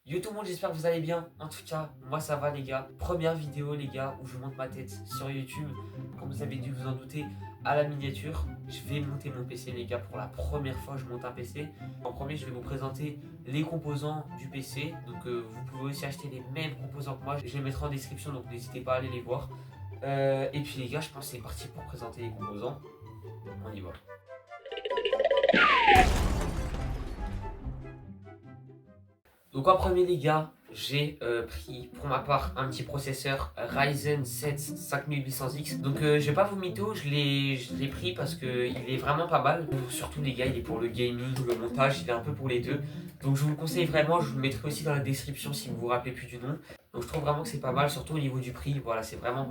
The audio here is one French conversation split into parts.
Yo tout le monde, j'espère que vous allez bien. En tout cas, moi ça va les gars. Première vidéo les gars où je monte ma tête sur YouTube. Comme vous avez dû vous en douter, à la miniature. Je vais monter mon PC les gars. Pour la première fois, je monte un PC. En premier, je vais vous présenter les composants du PC. Donc vous pouvez aussi acheter les mêmes composants que moi. Je les mettrai en description, donc n'hésitez pas à aller les voir. Et puis les gars, je pense que c'est parti pour présenter les composants. On y va. Donc en premier les gars, j'ai pris pour ma part un petit processeur Ryzen 7 5800X. Donc je vais pas vous mytho, je l'ai pris parce qu'il est vraiment pas mal. Surtout les gars, il est pour le gaming, le montage, il est un peu pour les deux. Donc je vous le conseille vraiment, je vous le mettrai aussi dans la description si vous vous rappelez plus du nom. Donc je trouve vraiment que c'est pas mal, surtout au niveau du prix, voilà, c'est vraiment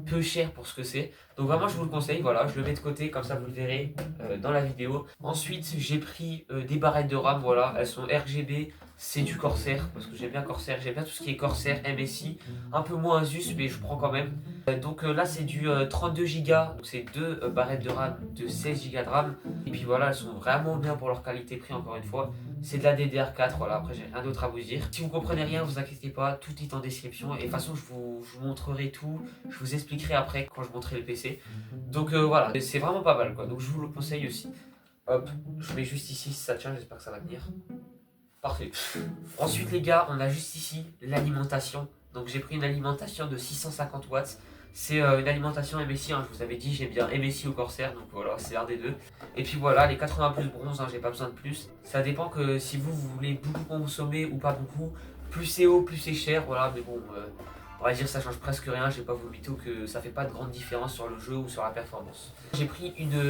peu cher pour ce que c'est. Donc vraiment je vous le conseille, voilà, je le mets de côté, comme ça vous le verrez dans la vidéo. Ensuite j'ai pris des barrettes de RAM, voilà, elles sont RGB. C'est du Corsair, parce que j'aime bien Corsair, j'aime bien tout ce qui est Corsair, MSI, un peu moins Asus, mais je prends quand même. Donc là c'est du 32 Go, donc c'est deux barrettes de RAM de 16 Go de RAM. Et puis voilà, elles sont vraiment bien pour leur qualité-prix encore une fois. C'est de la DDR4, voilà, après j'ai rien d'autre à vous dire. Si vous comprenez rien, vous inquiétez pas, tout est en description. Et de toute façon je vous montrerai tout, je vous expliquerai après quand je montrerai le PC. Donc voilà, c'est vraiment pas mal quoi, donc je vous le conseille aussi. Hop, je mets juste ici si ça tient, j'espère que ça va tenir. Parfait. Ensuite les gars, on a juste ici l'alimentation. Donc j'ai pris une alimentation de 650 watts. C'est une alimentation MSI, hein, je vous avais dit, j'aime bien MSI ou Corsair, donc voilà, c'est l'un des deux. Et puis voilà, les 80 plus bronze, hein, j'ai pas besoin de plus. Ça dépend que si vous voulez beaucoup consommer ou pas beaucoup, plus c'est haut, plus c'est cher, voilà, mais bon, on va dire ça change presque rien, je vais pas vous mytho que ça fait pas de grande différence sur le jeu ou sur la performance. J'ai pris une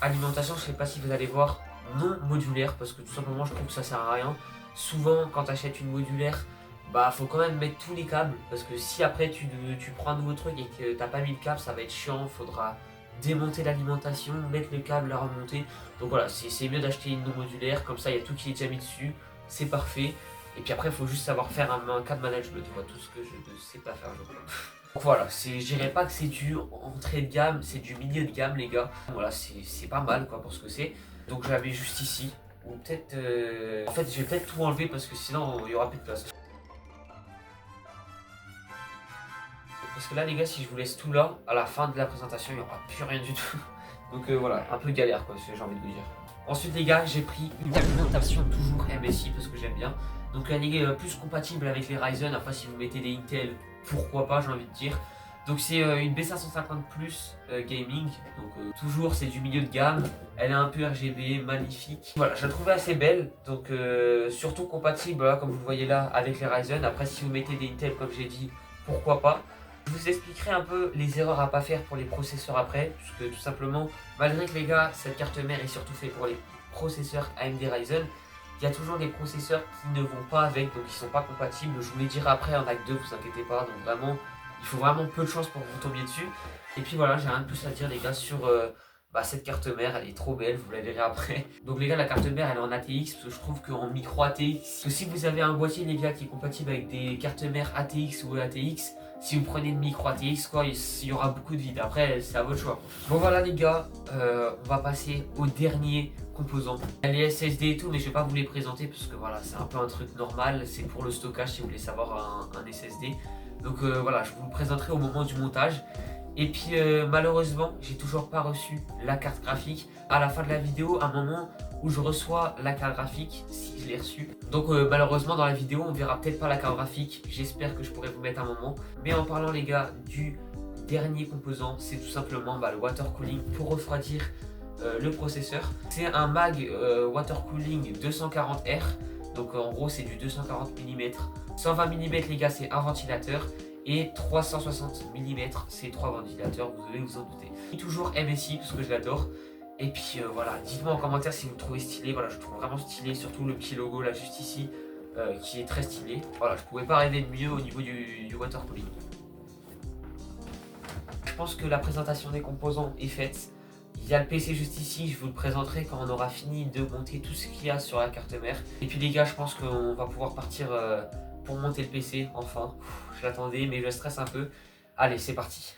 alimentation, je sais pas si vous allez voir, non modulaire parce que tout simplement je trouve que ça sert à rien. Souvent quand tu achètes une modulaire, bah faut quand même mettre tous les câbles parce que si après tu prends un nouveau truc et que t'as pas mis le câble, ça va être chiant, faudra démonter l'alimentation, mettre le câble, la remonter. Donc voilà, c'est mieux d'acheter une non modulaire, comme ça il y a tout qui est déjà mis dessus, c'est parfait. Et puis après il faut juste savoir faire un câble management, voilà, tout ce que je ne sais pas faire je crois. Donc voilà, je dirais pas que c'est du entrée de gamme, c'est du milieu de gamme les gars. Voilà, c'est pas mal quoi pour ce que c'est. Donc j'avais juste ici, ou peut-être... En fait je vais peut-être tout enlever parce que sinon il y aura plus de place. Parce que là les gars, si je vous laisse tout là, à la fin de la présentation il n'y aura plus rien du tout. Donc voilà, un peu galère quoi, j'ai envie de vous dire. Ensuite les gars, j'ai pris une alimentation toujours MSI parce que j'aime bien. Donc elle est plus compatible avec les Ryzen, après si vous mettez des Intel, pourquoi pas j'ai envie de dire. Donc c'est une B550 Plus gaming, donc toujours c'est du milieu de gamme, elle est un peu RGB, magnifique. Voilà, je la trouvais assez belle, donc surtout compatible, voilà, comme vous le voyez là, avec les Ryzen. Après si vous mettez des Intel comme j'ai dit, pourquoi pas. Je vous expliquerai un peu les erreurs à pas faire pour les processeurs après, puisque tout simplement, malgré que les gars, cette carte mère est surtout faite pour les processeurs AMD Ryzen, il y a toujours des processeurs qui ne vont pas avec, donc qui sont pas compatibles. Je vous les dirai après en acte 2, vous inquiétez pas, donc vraiment, il faut vraiment peu de chance pour que vous tombiez dessus. Et puis voilà, j'ai rien de plus à dire les gars sur cette carte mère, elle est trop belle, vous la verrez après. Donc les gars, la carte mère elle est en ATX, parce que je trouve qu'en micro ATX, si vous avez un boîtier les gars qui est compatible avec des cartes mères ATX ou ATX, si vous prenez une micro ATX quoi, il y aura beaucoup de vide. Après, c'est à votre choix. Bon voilà les gars, on va passer au dernier composant. Il y a les SSD et tout, mais je vais pas vous les présenter parce que voilà, c'est un peu un truc normal. C'est pour le stockage si vous voulez savoir un SSD. Donc voilà, je vous le présenterai au moment du montage. Et puis malheureusement, j'ai toujours pas reçu la carte graphique. À la fin de la vidéo, un moment où je reçois la carte graphique, si je l'ai reçue. Donc malheureusement dans la vidéo, on verra peut-être pas la carte graphique. J'espère que je pourrai vous mettre un moment. Mais en parlant les gars du dernier composant, c'est tout simplement le water cooling pour refroidir le processeur. C'est un mag water cooling 240R. Donc en gros c'est du 240 mm. 120 mm les gars, c'est un ventilateur. Et 360 mm, c'est 3 ventilateurs, vous devez vous en douter. Et toujours MSI parce que je l'adore. Et puis voilà, dites-moi en commentaire si vous le trouvez stylé. Voilà, je le trouve vraiment stylé, surtout le petit logo là juste ici qui est très stylé. Voilà, je pouvais pas rêver de mieux au niveau du water cooling. Je pense que la présentation des composants est faite. Il y a le PC juste ici, je vous le présenterai quand on aura fini de monter tout ce qu'il y a sur la carte mère. Et puis les gars, je pense qu'on va pouvoir partir pour monter le PC, enfin. Je l'attendais, mais je stresse un peu. Allez, c'est parti.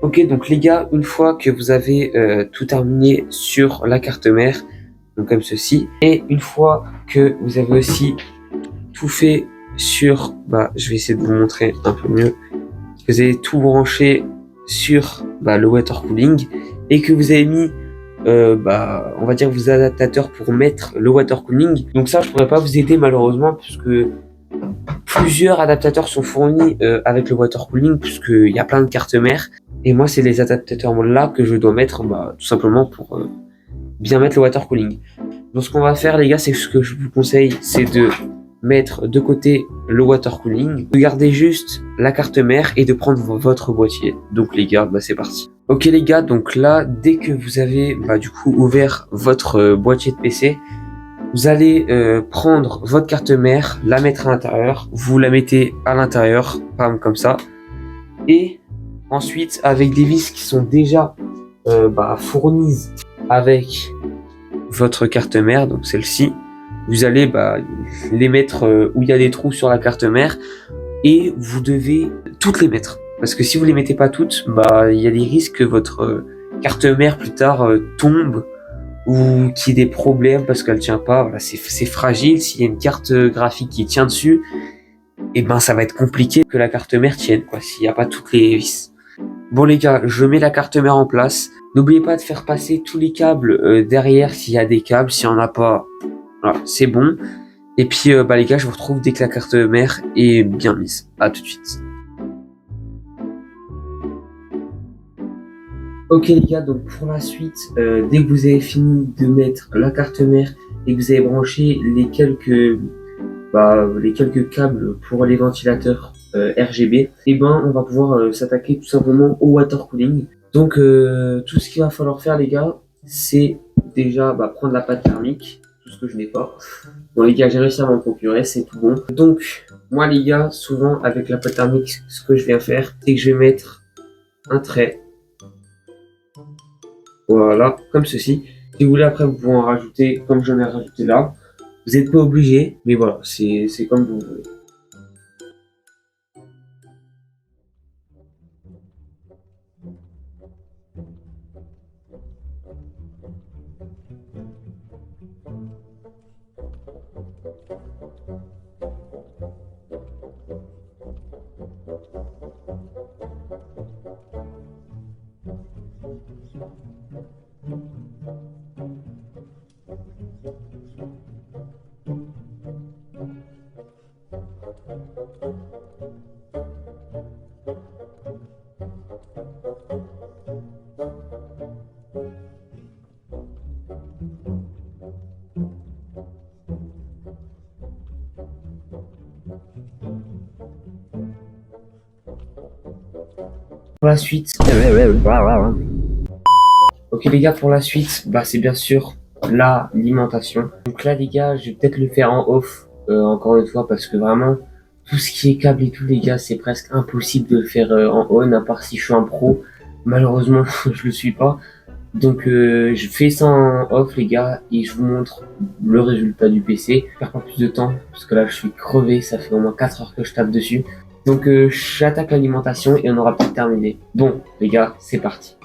Ok, donc les gars, une fois que vous avez tout terminé sur la carte mère, donc comme ceci, et une fois que vous avez aussi tout fait sur, je vais essayer de vous montrer un peu mieux, que vous avez tout branché sur le water cooling et que vous avez mis on va dire vos adaptateurs pour mettre le water cooling. Donc ça, je pourrais pas vous aider malheureusement puisque plusieurs adaptateurs sont fournis avec le water cooling puisqu'il y a plein de cartes mères. Et moi, c'est les adaptateurs là que je dois mettre tout simplement pour bien mettre le water cooling. Donc ce qu'on va faire les gars, c'est ce que je vous conseille, c'est de mettre de côté le water cooling, de garder juste la carte mère et de prendre votre boîtier. Donc les gars, c'est parti. Ok les gars, donc là, dès que vous avez du coup ouvert votre boîtier de PC, vous allez prendre votre carte mère, la mettre à l'intérieur, vous la mettez à l'intérieur, comme ça, et ensuite avec des vis qui sont déjà fournies avec votre carte mère, donc celle-ci, vous allez les mettre où il y a des trous sur la carte mère et vous devez toutes les mettre. Parce que si vous les mettez pas toutes, il y a des risques que votre carte mère plus tard tombe ou qu'il y ait des problèmes parce qu'elle tient pas. Voilà, c'est fragile. S'il y a une carte graphique qui tient dessus, et ça va être compliqué que la carte mère tienne, quoi, s'il n'y a pas toutes les vis. Bon les gars, je mets la carte mère en place. N'oubliez pas de faire passer tous les câbles derrière s'il y a des câbles. S'il n'y en a pas, voilà, c'est bon. Et puis les gars, je vous retrouve dès que la carte mère est bien mise. À tout de suite. Ok les gars, donc pour la suite, dès que vous avez fini de mettre la carte mère et que vous avez branché les quelques câbles pour les ventilateurs RGB, on va pouvoir s'attaquer tout simplement au water cooling. Donc tout ce qu'il va falloir faire les gars, c'est déjà prendre la pâte thermique, tout ce que je n'ai pas. Bon les gars, j'ai réussi à m'en procurer, c'est tout bon. Donc moi les gars, souvent avec la pâte thermique, ce que je viens faire, c'est que je vais mettre un trait, voilà, comme ceci. Si vous voulez après, vous pouvez en rajouter comme j'en ai rajouté là. Vous n'êtes pas obligé, mais voilà, c'est comme vous voulez. Pour la suite, ok les gars, pour la suite, c'est bien sûr l'alimentation. Donc là les gars, je vais peut-être le faire en off encore une fois parce que vraiment tout ce qui est câble et tout les gars, c'est presque impossible de le faire en on à part si je suis un pro. Malheureusement, je le suis pas. Donc je fais ça en off les gars et je vous montre le résultat du PC. Je perds pas plus de temps parce que là je suis crevé, ça fait au moins 4 heures que je tape dessus. Donc j'attaque l'alimentation et on aura peut-être terminé. Bon les gars, c'est parti.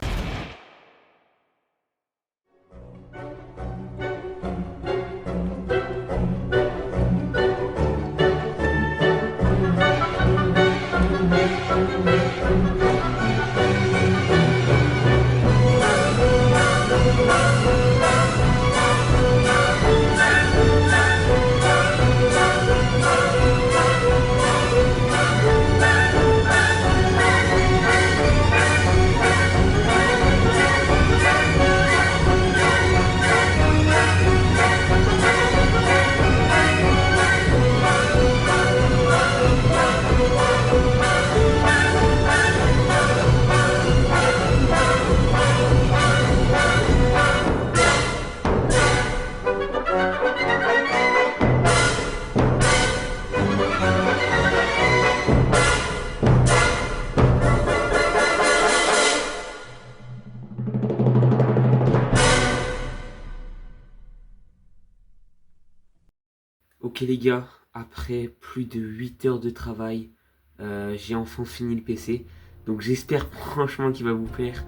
Ok les gars, après plus de 8 heures de travail, j'ai enfin fini le PC. Donc j'espère franchement qu'il va vous plaire.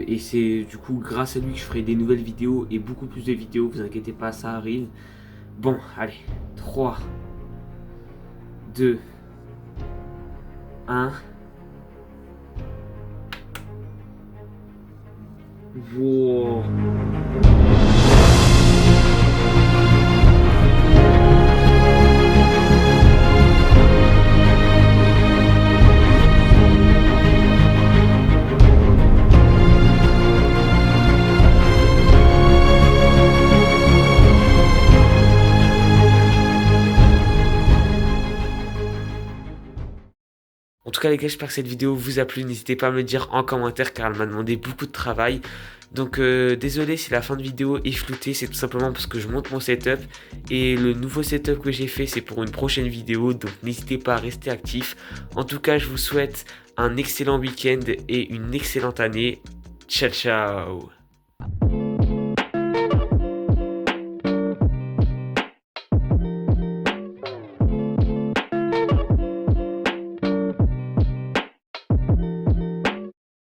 Et c'est du coup grâce à lui que je ferai des nouvelles vidéos et beaucoup plus de vidéos, vous inquiétez pas, ça arrive. Bon, allez, 3, 2, 1. Wow. En tout cas les gars, j'espère que cette vidéo vous a plu, n'hésitez pas à me le dire en commentaire car elle m'a demandé beaucoup de travail. Donc désolé si la fin de vidéo est floutée, c'est tout simplement parce que je monte mon setup. Et le nouveau setup que j'ai fait c'est pour une prochaine vidéo, donc n'hésitez pas à rester actif. En tout cas je vous souhaite un excellent week-end et une excellente année. Ciao ciao.